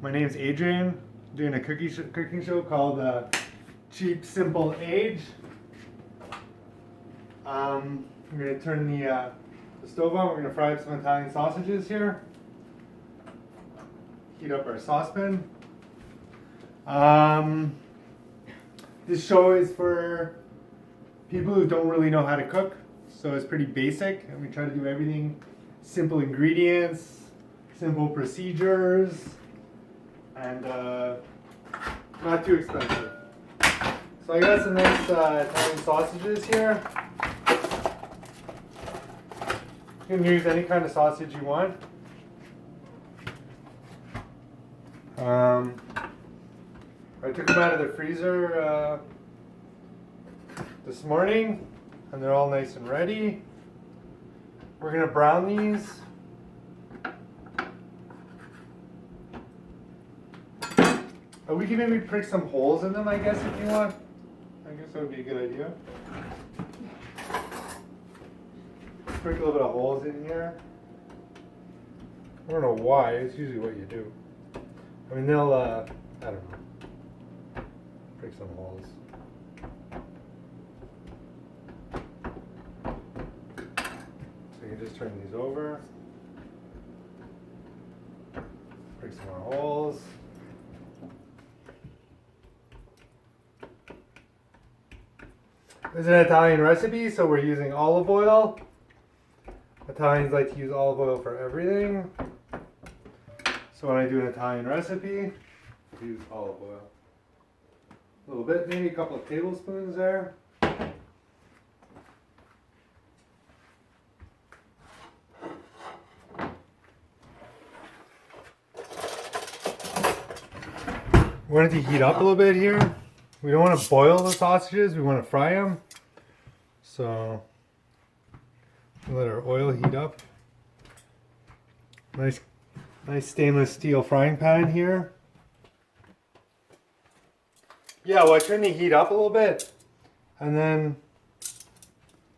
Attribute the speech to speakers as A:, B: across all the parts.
A: My name's Adrian. I'm doing a cooking show called Cheap Simple Age. I'm going to turn the stove on. We're going to fry up some Italian sausages here. Heat up our saucepan. This show is for people who don't really know how to cook, so it's pretty basic, and we try to do everything simple ingredients, simple procedures, and not too expensive. So I got some nice Italian sausages here. You can use any kind of sausage you want. I took them out of the freezer this morning, and they're all nice and ready. We're gonna brown these. We can maybe prick some holes in them, I guess, if you want. I guess that would be a good idea. Prick a little bit of holes in here. I don't know why, it's usually what you do. I mean, they'll, I don't know. Prick some holes. So you can just turn these over. Prick some more holes. This is an Italian recipe, so we're using olive oil. Italians like to use olive oil for everything. So when I do an Italian recipe, I use olive oil. A little bit, maybe a couple of tablespoons there. We want it to heat up a little bit here. We don't want to boil the sausages, we want to fry them. So let our oil heat up. Nice stainless steel frying pan here. Yeah, well, I turn the heat up a little bit, and then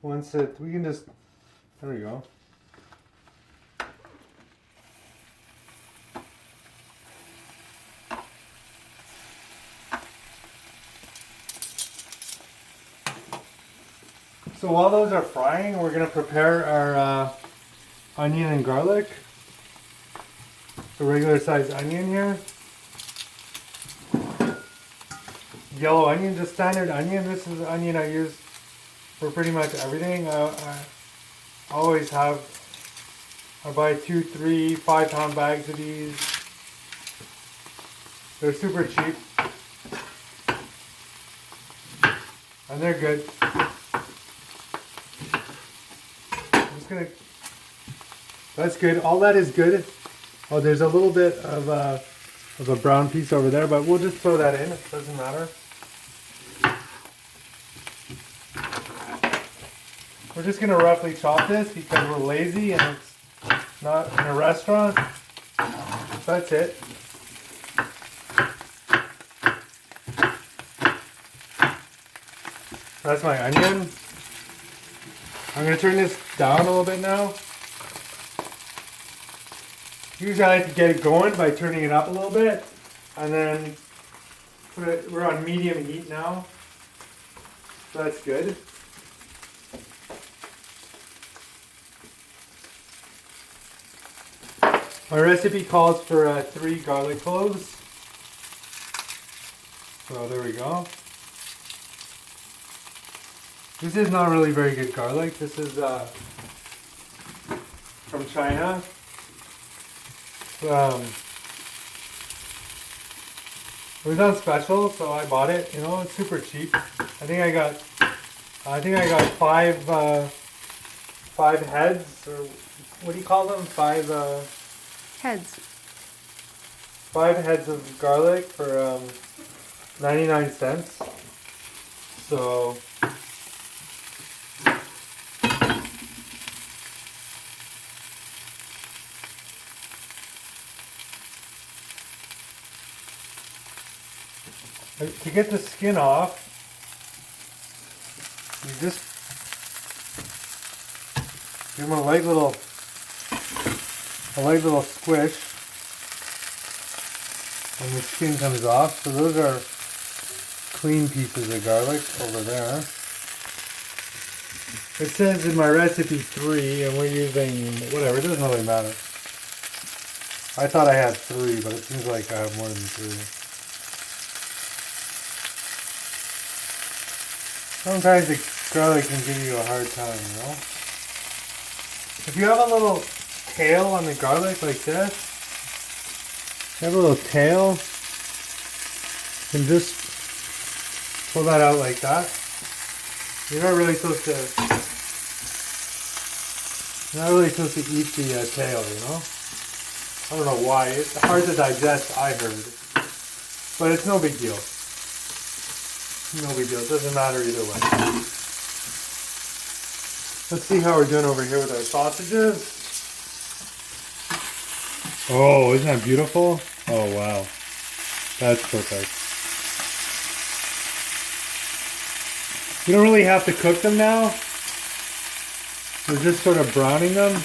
A: once we can just, there we go. So while those are frying, we're going to prepare our onion and garlic. The regular sized onion here. Yellow onion, just standard onion. This is the onion I use for pretty much everything. I always have, I buy 2, 3, 5 pound bags of these. They're super cheap. And they're good. That's good. All that is good. Oh, there's a little bit of a brown piece over there, but we'll just throw that in. It doesn't matter. We're just gonna roughly chop this because we're lazy and it's not in a restaurant. That's it. That's my onion. I'm going to turn this down a little bit now. Usually I like to get it going by turning it up a little bit. And then we're on medium heat now. So that's good. My recipe calls for 3 garlic cloves. So there we go. This is not really very good garlic. This is from China. It was on special, so I bought it. You know, it's super cheap. I think I got 5 heads, or what do you call them? 5
B: heads.
A: 5 heads of garlic for 99 cents. So to get the skin off, you just give them a light little squish. and the skin comes off. So those are clean pieces of garlic over there. It says in my recipe 3, and we're using whatever, it doesn't really matter. I thought I had 3, but it seems like I have more than 3. Sometimes the garlic can give you a hard time, you know? If you have a little tail on the garlic like this, you have a little tail, you can just pull that out like that. You're not really supposed to eat the tail, you know? I don't know why. It's hard to digest, I heard. But it's no big deal. No big deal. It doesn't matter either way. Let's see how we're doing over here with our sausages. Oh, isn't that beautiful? Oh, wow. That's perfect. You don't really have to cook them now. We're just sort of browning them.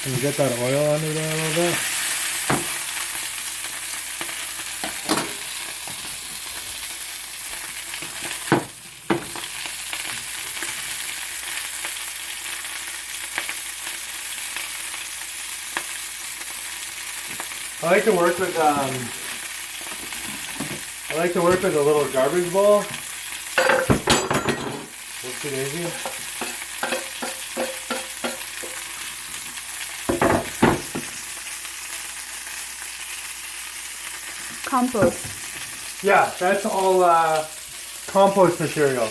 A: Can you get that oil under there a little bit? I like to work with a little garbage bowl. Whoopsie daisy.
B: Compost.
A: Yeah, that's all compost material.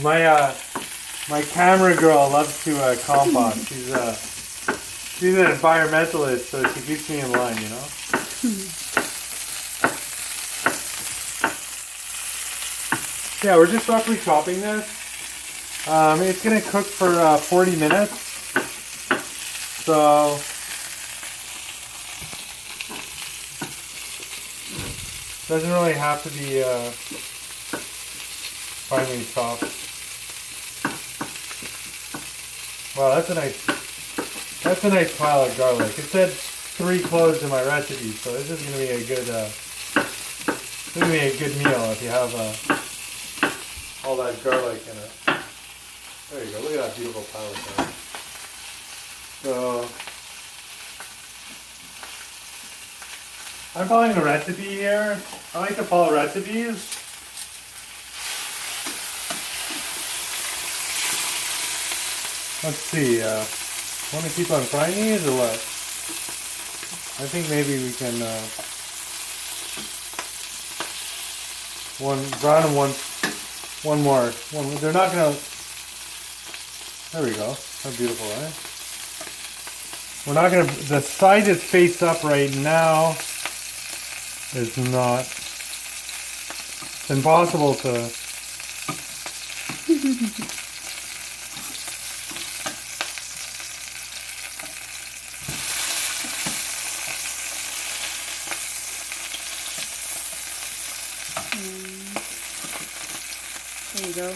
B: Yeah.
A: My camera girl loves to compost. She's an environmentalist, so she keeps me in line, you know. Yeah, we're just roughly chopping this. It's gonna cook for 40 minutes. So doesn't really have to be finely chopped. Wow, that's a nice pile of garlic. It said 3 cloves in my recipe, so this is gonna be a good meal if you have all that garlic in it. There you go. Look at that beautiful pile of garlic. So I'm following a recipe here. I like to follow recipes. Let's see, want to keep on frying these or what? I think maybe we can brown them one more. They're not gonna. There we go. How beautiful, right? We're not gonna. The side that's face up right now is not. It's impossible to.
B: There you go.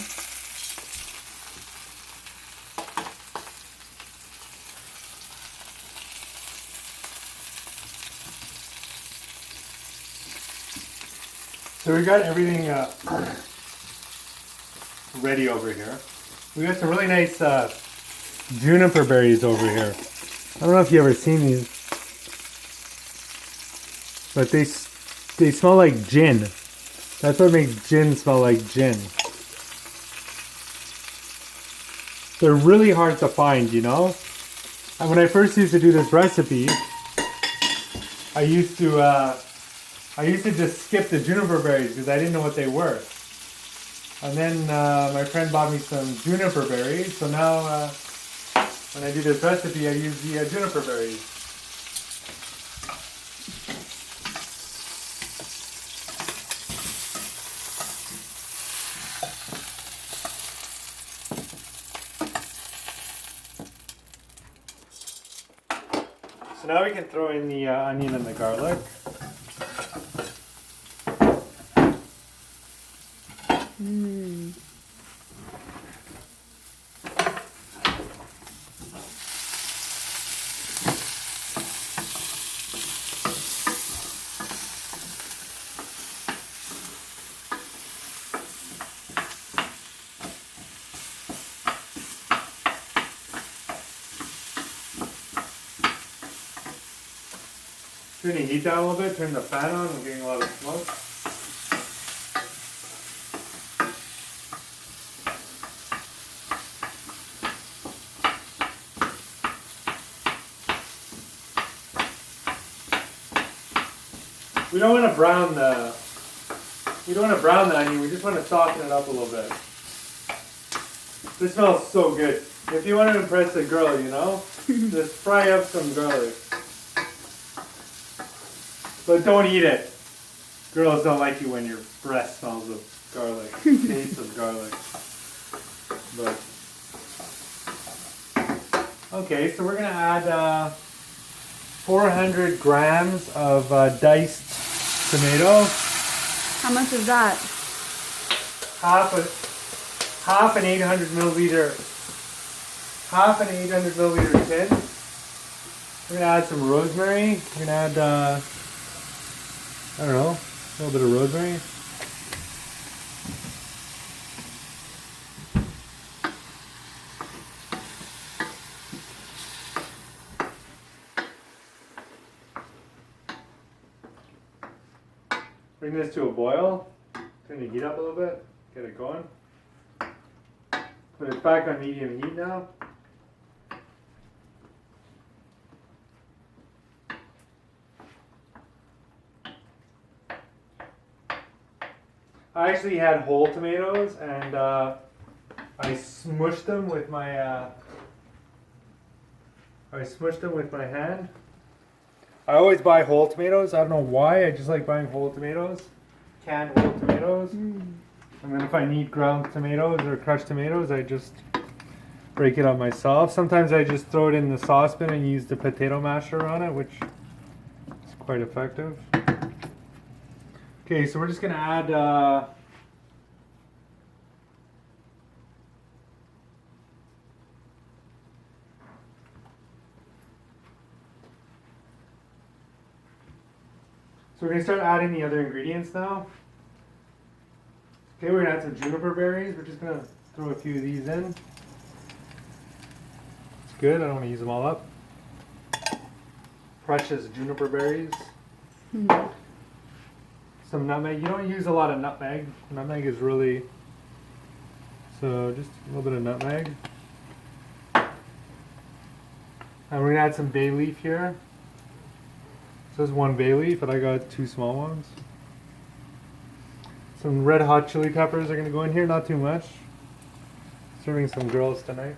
A: So we got everything ready over here. We got some really nice juniper berries over here. I don't know if you ever seen these, but they smell like gin. That's what makes gin smell like gin. They're really hard to find, you know? And when I first used to do this recipe, I used to just skip the juniper berries because I didn't know what they were. And then my friend bought me some juniper berries, so now when I do this recipe, I use the juniper berries. So now we can throw in the onion and the garlic. Turn the heat down a little bit, turn the fan on, we're getting a lot of smoke. We don't want to brown the onion, we just want to soften it up a little bit. This smells so good. If you want to impress a girl, you know, just fry up some garlic. But don't eat it. Girls don't like you when your breath smells of garlic, tastes of garlic. But okay, so we're gonna add 400 grams of diced tomato.
B: How much is that?
A: Half an 800 milliliter tin. We're gonna add some rosemary. We're gonna add I don't know, a little bit of rosemary. Bring this to a boil. Turn the heat up a little bit. Get it going. Put it back on medium heat now. I actually had whole tomatoes and I smushed them with my hand. I always buy whole tomatoes. I don't know why. I just like buying whole tomatoes, canned whole tomatoes. And then if I need ground tomatoes or crushed tomatoes, I just break it up myself. Sometimes I just throw it in the saucepan and use the potato masher on it, which is quite effective. Okay, so we're just gonna add so we're gonna start adding the other ingredients now. Okay, we're gonna add some juniper berries. We're just gonna throw a few of these in. It's good, I don't wanna use them all up. Precious juniper berries. Some nutmeg. You don't use a lot of nutmeg. Nutmeg is really, so just a little bit of nutmeg. And we're gonna add some bay leaf here. So there's one bay leaf, but I got 2 small ones. Some red hot chili peppers are gonna go in here, not too much. Serving some girls tonight.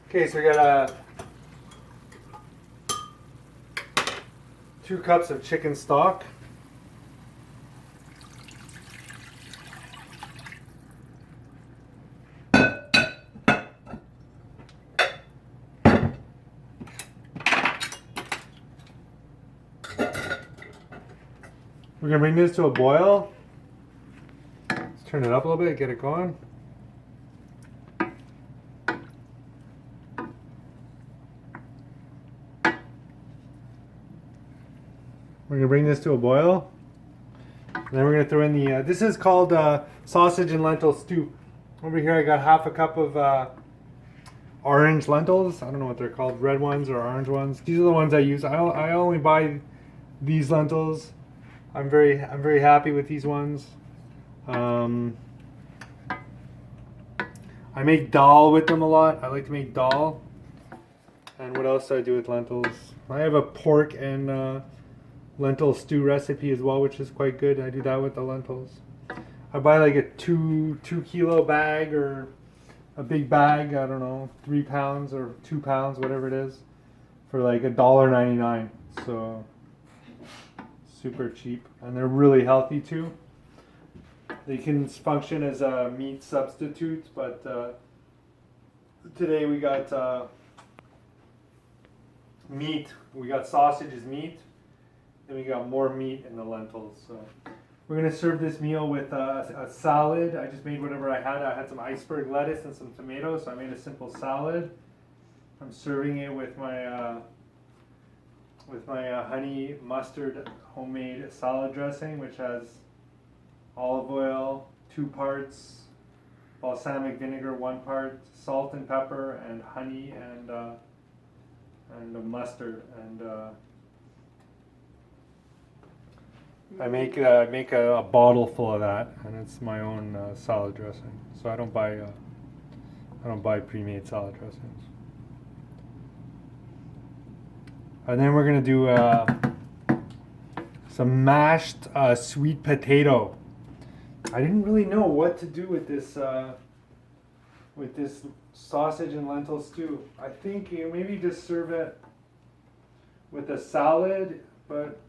A: Okay, so we got 2 cups of chicken stock. We're gonna bring this to a boil. Let's turn it up a little bit, get it going. We're gonna bring this to a boil. And then we're gonna throw in the, this is called sausage and lentil stew. Over here I got half a cup of orange lentils. I don't know what they're called, red ones or orange ones. These are the ones I use. I only buy these lentils. I'm very happy with these ones. I make dal with them a lot. I like to make dal. And what else do I do with lentils? I have a pork and lentil stew recipe as well, which is quite good. I do that with the lentils. I buy like a 2 kilo bag or a big bag, I don't know, 3 pounds or 2 pounds, whatever it is, for like $1.99. So super cheap, and they're really healthy too. They can function as a meat substitute, but today we got meat. We got sausage as meat. Then we got more meat in the lentils. So we're gonna serve this meal with a salad. I just made whatever I had. I had some iceberg lettuce and some tomatoes, so I made a simple salad. I'm serving it with my honey mustard homemade salad dressing, which has olive oil 2 parts, balsamic vinegar 1 part, salt and pepper, and honey, and a mustard, and I make a bottle full of that, and it's my own salad dressing. So I don't buy pre-made salad dressings. And then we're gonna do some mashed sweet potato. I didn't really know what to do with this sausage and lentil stew. I think you maybe just serve it with a salad, but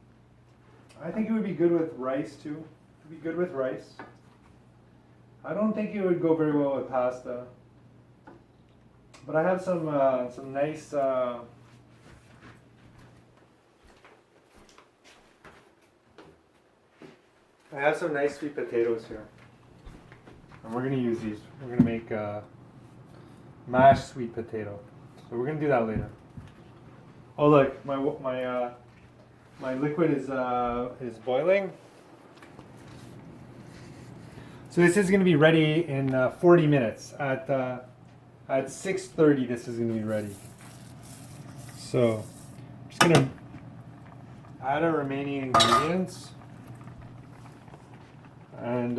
A: I think it would be good with rice too. It would be good with rice. I don't think it would go very well with pasta. But I have some nice I have some nice sweet potatoes here. And we're gonna use these. We're gonna make mashed sweet potato. So we're gonna do that later. Oh look, my liquid is boiling. So this is going to be ready in 40 minutes. At 6:30, this is going to be ready. So I'm just going to add our remaining ingredients, and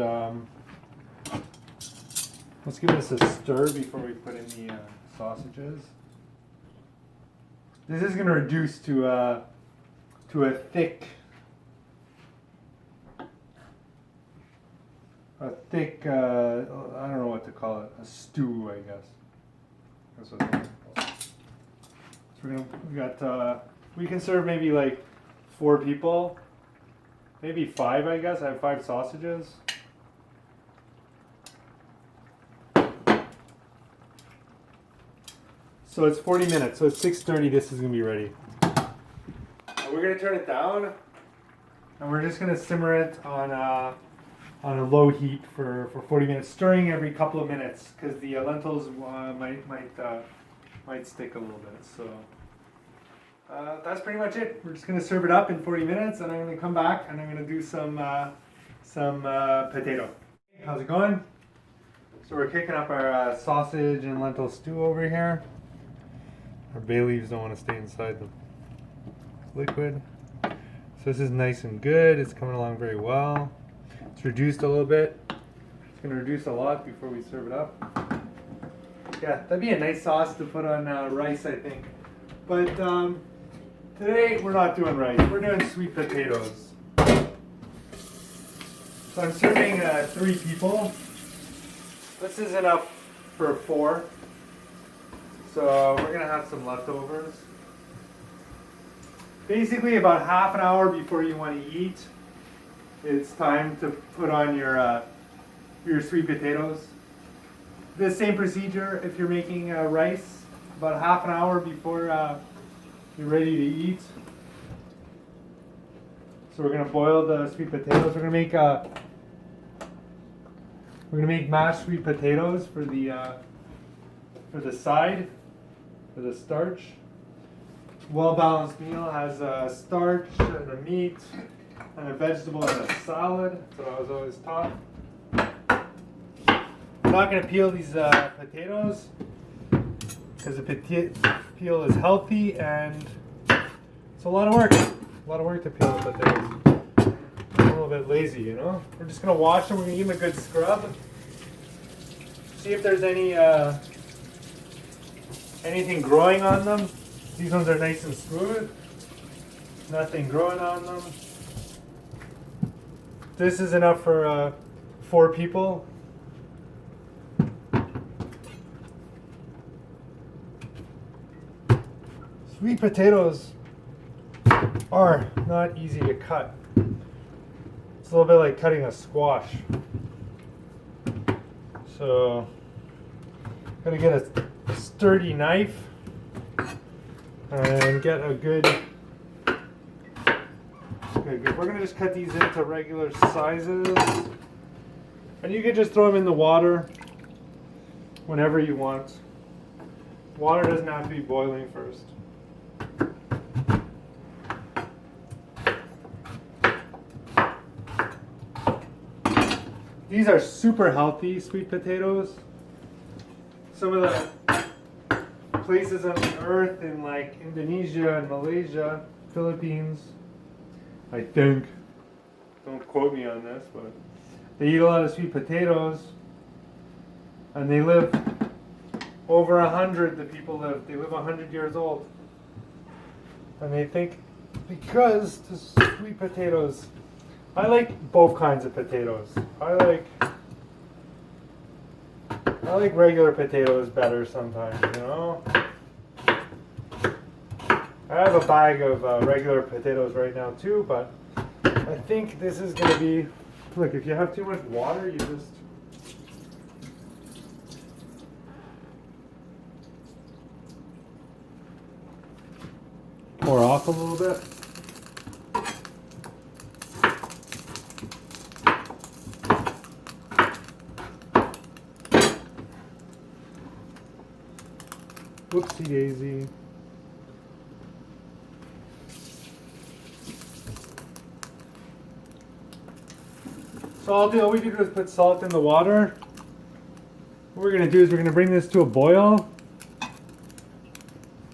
A: let's give this a stir before we put in the sausages. This is going to reduce to a thick, I don't know what to call it, a stew, I guess. That's what it's called. So we can serve maybe like 4 people, maybe 5, I guess. I have 5 sausages. So it's 40 minutes, so it's 6:30, this is gonna be ready. We're going to turn it down, and we're just going to simmer it on a low heat for 40 minutes, stirring every couple of minutes, because the lentils might stick a little bit. So that's pretty much it. We're just going to serve it up in 40 minutes, and I'm going to come back and I'm going to do some potato. How's it going? So we're kicking up our sausage and lentil stew over here. Our bay leaves don't want to stay inside the liquid. So this is nice and good. It's coming along very well. It's reduced a little bit. It's going to reduce a lot before we serve it up. Yeah, that'd be a nice sauce to put on rice, I think. But today we're not doing rice. We're doing sweet potatoes. So I'm serving 3 people. This is enough for 4. So we're going to have some leftovers. Basically, about half an hour before you want to eat, it's time to put on your sweet potatoes. The same procedure if you're making rice. About half an hour before you're ready to eat. So we're gonna boil the sweet potatoes. We're gonna make mashed sweet potatoes for the side, for the starch. Well-balanced meal has a starch and a meat and a vegetable and a salad. That's what I was always taught. I'm not going to peel these potatoes because the peel is healthy, and it's a lot of work. A lot of work to peel the potatoes. I'm a little bit lazy, you know. We're just going to wash them. We're going to give them a good scrub. See if there's anything growing on them. These ones are nice and smooth. Nothing growing on them. This is enough for 4 people. Sweet potatoes are not easy to cut. It's a little bit like cutting a squash. So, gotta get a sturdy knife and get a good. We're gonna just cut these into regular sizes, and you can just throw them in the water whenever you want. Water doesn't have to be boiling first. These are super healthy sweet potatoes. Some of the places on the earth in like Indonesia and Malaysia, Philippines, I think, don't quote me on this, but they eat a lot of sweet potatoes and they live over 100, the people live. They live 100 years old. And they think because the sweet potatoes, I like both kinds of potatoes. I like regular potatoes better sometimes, you know? I have a bag of regular potatoes right now too, but I think this is going to be, look, if you have too much water, you just, pour off a little bit. Whoopsie daisy. So all we did was put salt in the water. What we're going to do is we're going to bring this to a boil.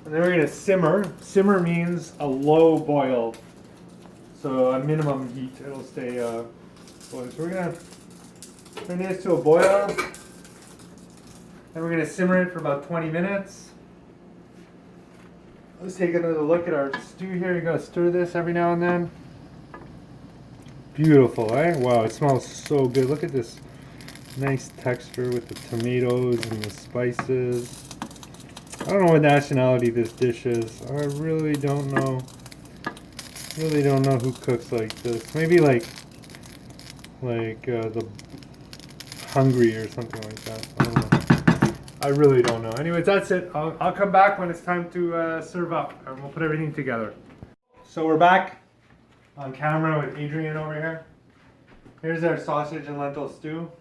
A: And then we're going to simmer. Simmer means a low boil. So a minimum heat, it'll stay boiled. So we're going to bring this to a boil. And we're going to simmer it for about 20 minutes. Let's take another look at our stew here. You gotta stir this every now and then. Beautiful, eh? Wow, it smells so good. Look at this nice texture with the tomatoes and the spices. I don't know what nationality this dish is. I really don't know. Really don't know who cooks like this. Maybe like the Hungry or something like that. I don't know. I really don't know. Anyways, that's it. I'll come back when it's time to serve up, and we'll put everything together. So we're back on camera with Adrian over here. Here's our sausage and lentil stew.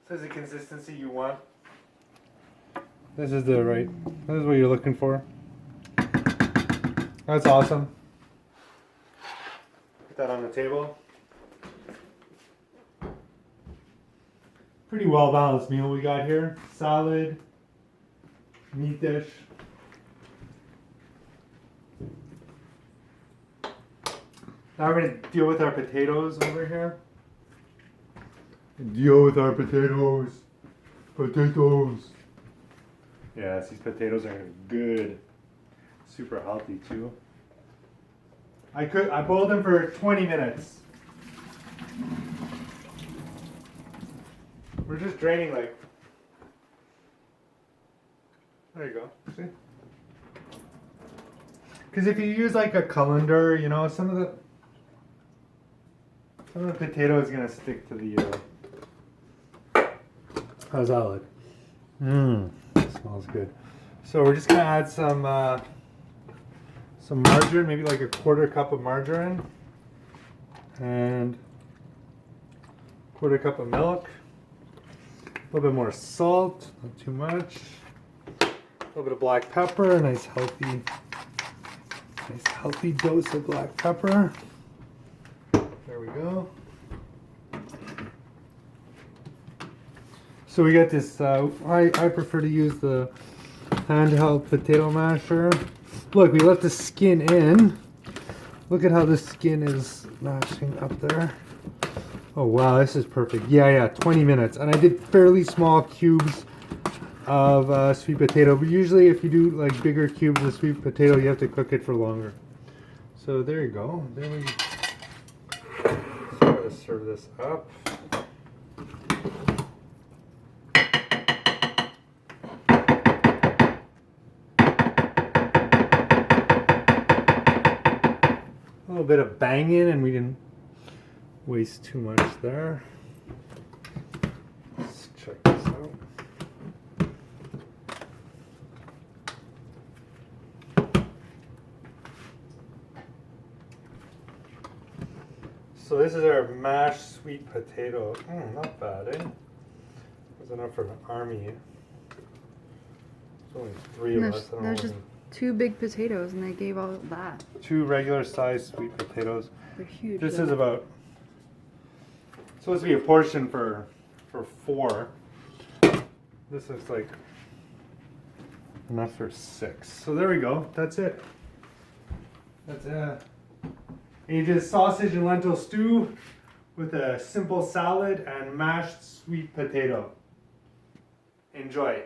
A: This is the consistency you want. This is what you're looking for. That's awesome. Put that on the table. Pretty well balanced meal we got here. Salad, meat dish. Now we're going to deal with our potatoes over here. Deal with our potatoes. Potatoes. Yes, these potatoes are good. Super healthy too. I boiled them for 20 minutes. We're just draining like, there you go, see? Because if you use like a colander, you know, some of the potato is going to stick to the, how's that look? Smells good. So we're just going to add some margarine, maybe like a 1/4 cup of margarine, and 1/4 cup of milk. A little bit more salt, not too much. A little bit of black pepper, a nice healthy dose of black pepper. There we go. So we got this, I prefer to use the handheld potato masher. Look, we left the skin in. Look at how the skin is mashing up there. Oh wow, this is perfect. Yeah, 20 minutes. And I did fairly small cubes of sweet potato. But usually if you do like bigger cubes of sweet potato, you have to cook it for longer. So there you go. Then we try to serve this up. A little bit of banging, and we didn't waste too much there. Let's check this out. So this is our mashed sweet potato. Not bad, eh? That's enough for an army. There's only 3 of us.
B: There's just 2 big potatoes, and they gave all that.
A: 2 regular sized sweet potatoes.
B: They're huge.
A: This
B: though.
A: is about supposed to be a portion for 4. This looks like enough for 6. So there we go. That's it. That's ages sausage and lentil stew with a simple salad and mashed sweet potato. Enjoy.